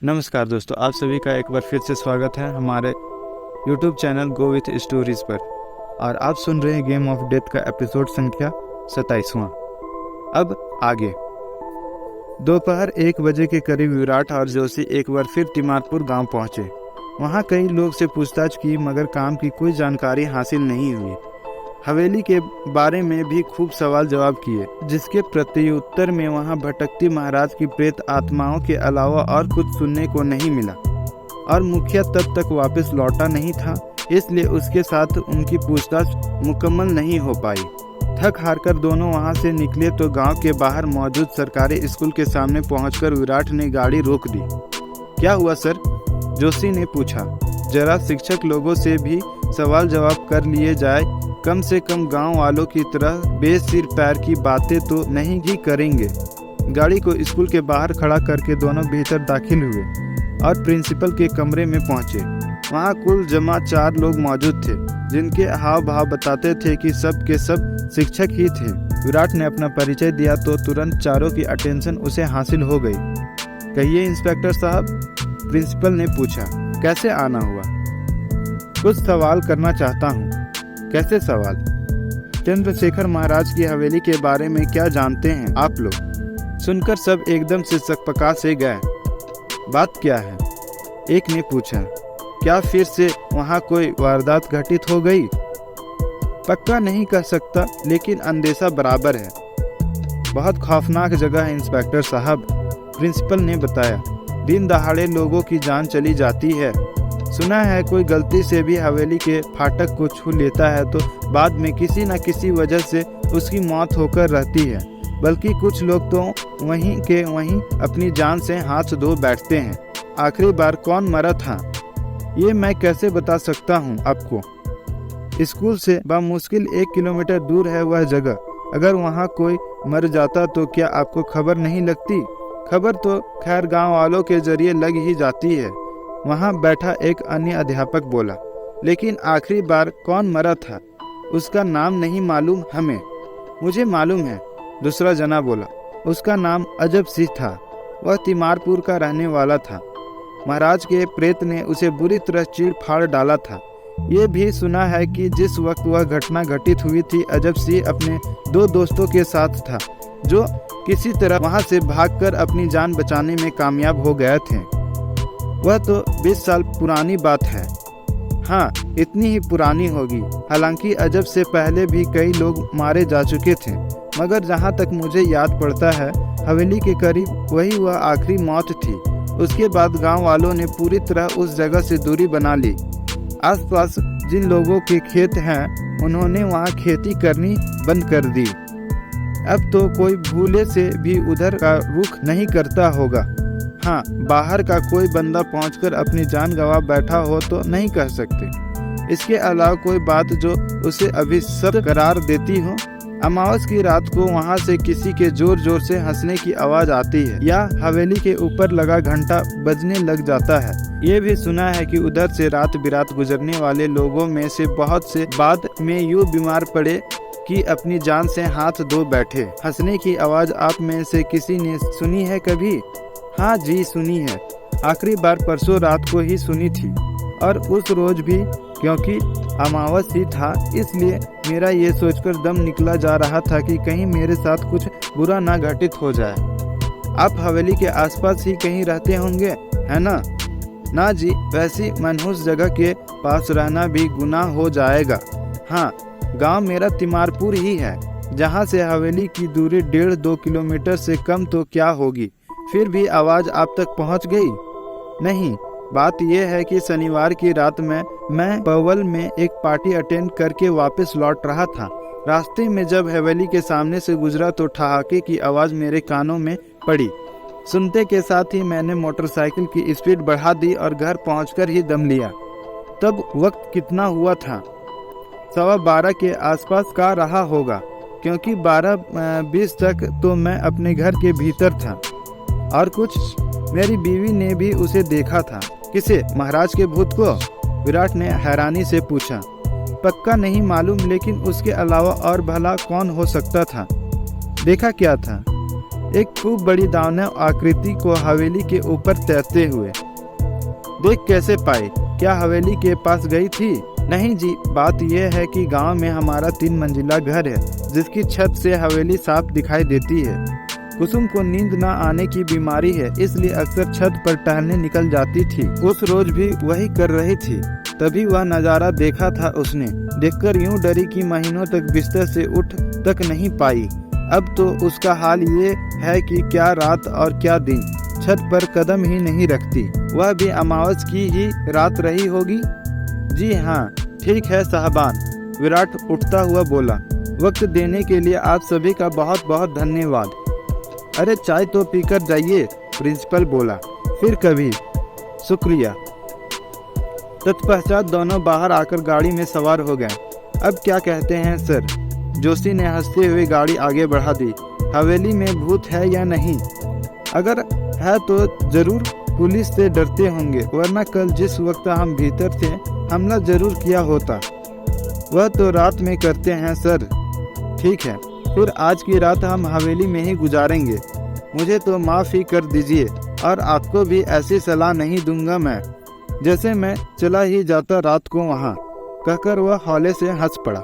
नमस्कार दोस्तों, आप सभी का एक बार फिर से स्वागत है हमारे YouTube channel go with stories पर। और आप सुन रहे हैं गेम ऑफ डेथ का एपिसोड संख्या 27वां। अब आगे। दोपहर 1 बजे के करीब विराट और जोशी एक बार फिर तिमारपुर गांव पहुंचे। वहां कई लोग से पूछताछ की मगर काम की कोई जानकारी हासिल नहीं हुई। हवेली के बारे में भी खूब सवाल जवाब किए, जिसके प्रत्युत्तर में वहां भटकती महाराज की प्रेत आत्माओं के अलावा और कुछ सुनने को नहीं मिला। और मुखिया तब तक वापस लौटा नहीं था, इसलिए उसके साथ उनकी पूछताछ मुकम्मल नहीं हो पाई। थक हार कर दोनों वहां से निकले तो गांव के बाहर मौजूद सरकारी स्कूल के सामने पहुंचकर विराट ने गाड़ी रोक दी। क्या हुआ सर? जोशी ने पूछा। जरा शिक्षक लोगों से भी सवाल जवाब कर लिए जाए, कम से कम गांव वालों की तरह बेसिर पैर की बातें तो नहीं ही करेंगे। गाड़ी को स्कूल के बाहर खड़ा करके दोनों भीतर दाखिल हुए और प्रिंसिपल के कमरे में पहुंचे। वहां कुल जमा 4 लोग मौजूद थे, जिनके हाव भाव बताते थे कि सब के सब शिक्षक ही थे। विराट ने अपना परिचय दिया तो तुरंत चारों की अटेंशन उसे हासिल हो गई। कहिए इंस्पेक्टर साहब, प्रिंसिपल ने पूछा। कैसे आना हुआ? कुछ सवाल करना चाहता हूँ। कैसे सवाल? चंद्रशेखर महाराज की हवेली के बारे में क्या जानते हैं आप लोग? सुनकर सब एकदम से सकपका से गए। बात क्या है? एक ने पूछा। क्या फिर से वहाँ कोई वारदात घटित हो गई? पक्का नहीं कह सकता, लेकिन अंदेशा बराबर है। बहुत खौफनाक जगह है इंस्पेक्टर साहब, प्रिंसिपल ने बताया। दिन दहाड़े लोगों की जान चली जाती है। सुना है कोई गलती से भी हवेली के फाटक को छू लेता है तो बाद में किसी न किसी वजह से उसकी मौत होकर रहती है, बल्कि कुछ लोग तो वहीं के वहीं अपनी जान से हाथ धो बैठते हैं। आखिरी बार कौन मरा था ये मैं कैसे बता सकता हूँ आपको? स्कूल से बामुश्किल 1 किलोमीटर दूर है वह जगह। अगर वहाँ कोई मर जाता तो क्या आपको खबर नहीं लगती? खबर तो खैर गाँव वालों के जरिए लग ही जाती है, वहाँ बैठा एक अन्य अध्यापक बोला। लेकिन आखिरी बार कौन मरा था उसका नाम नहीं मालूम हमें। मुझे मालूम है, दूसरा जना बोला। उसका नाम अजब सिंह था, वह तिमारपुर का रहने वाला था। महाराज के प्रेत ने उसे बुरी तरह चीड़ फाड़ डाला था। ये भी सुना है कि जिस वक्त वह घटना घटित हुई थी, अजब सिंह अपने 2 दोस्तों के साथ था, जो किसी तरह वहाँ से भागकर अपनी जान बचाने में कामयाब हो गए थे। वह तो 20 साल पुरानी बात है। हाँ, इतनी ही पुरानी होगी। हालांकि अजब से पहले भी कई लोग मारे जा चुके थे, मगर जहाँ तक मुझे याद पड़ता है, हवेली के करीब वही वह आखिरी मौत थी। उसके बाद गांव वालों ने पूरी तरह उस जगह से दूरी बना ली। आसपास जिन लोगों के खेत हैं, उन्होंने वहाँ खेती करनी बंद कर दी। अब तो कोई भूले से भी उधर का रुख नहीं करता होगा। हाँ, बाहर का कोई बंदा पहुंचकर अपनी जान गंवा बैठा हो तो नहीं कह सकते। इसके अलावा कोई बात जो उसे अभी सब करार देती हो। अमावस की रात को वहां से किसी के जोर जोर से हंसने की आवाज आती है, या हवेली के ऊपर लगा घंटा बजने लग जाता है। ये भी सुना है कि उधर से रात बिरात गुजरने वाले लोगों में से बहुत से बाद में यूं बीमार पड़े कि अपनी जान से हाथ धो बैठे। हंसने की आवाज आप में से किसी ने सुनी है कभी? हाँ जी, सुनी है। आखिरी बार परसों रात को ही सुनी थी, और उस रोज भी, क्योंकि अमावस ही था, इसलिए मेरा ये सोचकर दम निकला जा रहा था कि कहीं मेरे साथ कुछ बुरा ना घटित हो जाए। आप हवेली के आसपास ही कहीं रहते होंगे, है ना? ना जी, वैसी मनहूस जगह के पास रहना भी गुनाह हो जाएगा। हाँ, गांव मेरा तिमारपुर ही है, जहाँ से हवेली की दूरी 1.5-2 किलोमीटर से कम तो क्या होगी। फिर भी आवाज आप तक पहुंच गई? नहीं, बात यह है कि शनिवार की रात में मैं पवल में एक पार्टी अटेंड करके वापस लौट रहा था। रास्ते में जब हवेली के सामने से गुजरा तो ठहाके की आवाज मेरे कानों में पड़ी। सुनते के साथ ही मैंने मोटरसाइकिल की स्पीड बढ़ा दी और घर पहुंचकर ही दम लिया। तब वक्त कितना हुआ था? 12:15 के आसपास का रहा होगा, क्योंकि 12:20 तक तो मैं अपने घर के भीतर था। और कुछ? मेरी बीवी ने भी उसे देखा था। किसे? महाराज के भूत को? विराट ने हैरानी से पूछा। पक्का नहीं मालूम, लेकिन उसके अलावा और भला कौन हो सकता था? देखा क्या था? एक खूब बड़ी दानव आकृति को हवेली के ऊपर तैरते हुए। देख कैसे पाए? क्या हवेली के पास गई थी? नहीं जी, बात यह है कि गांव में हमारा 3 मंजिला घर है जिसकी छत से हवेली साफ दिखाई देती है। कुसुम को नींद न आने की बीमारी है, इसलिए अक्सर छत पर टहलने निकल जाती थी। उस रोज भी वही कर रही थी, तभी वह नज़ारा देखा था उसने। देखकर यूं डरी कि महीनों तक बिस्तर से उठ तक नहीं पाई। अब तो उसका हाल ये है कि क्या रात और क्या दिन, छत पर कदम ही नहीं रखती। वह भी अमावस की ही रात रही होगी। जी हाँ, ठीक है साहबान, विराट उठता हुआ बोला। वक्त देने के लिए आप सभी का बहुत बहुत धन्यवाद। अरे चाय तो पीकर जाइए, प्रिंसिपल बोला। फिर कभी। शुक्रिया। तत्पश्चात दोनों बाहर आकर गाड़ी में सवार हो गए। अब क्या कहते हैं सर? जोशी ने हंसते हुए गाड़ी आगे बढ़ा दी। हवेली में भूत है या नहीं? अगर है तो जरूर पुलिस से डरते होंगे, वरना कल जिस वक्त हम भीतर थे हमला जरूर किया होता। वह तो रात में करते हैं सर। ठीक है, फिर आज की रात हम हवेली में ही गुजारेंगे। मुझे तो माफ़ ही कर दीजिए, और आपको भी ऐसी सलाह नहीं दूंगा मैं, जैसे मैं चला ही जाता रात को वहाँ, कहकर वह हौले से हंस पड़ा।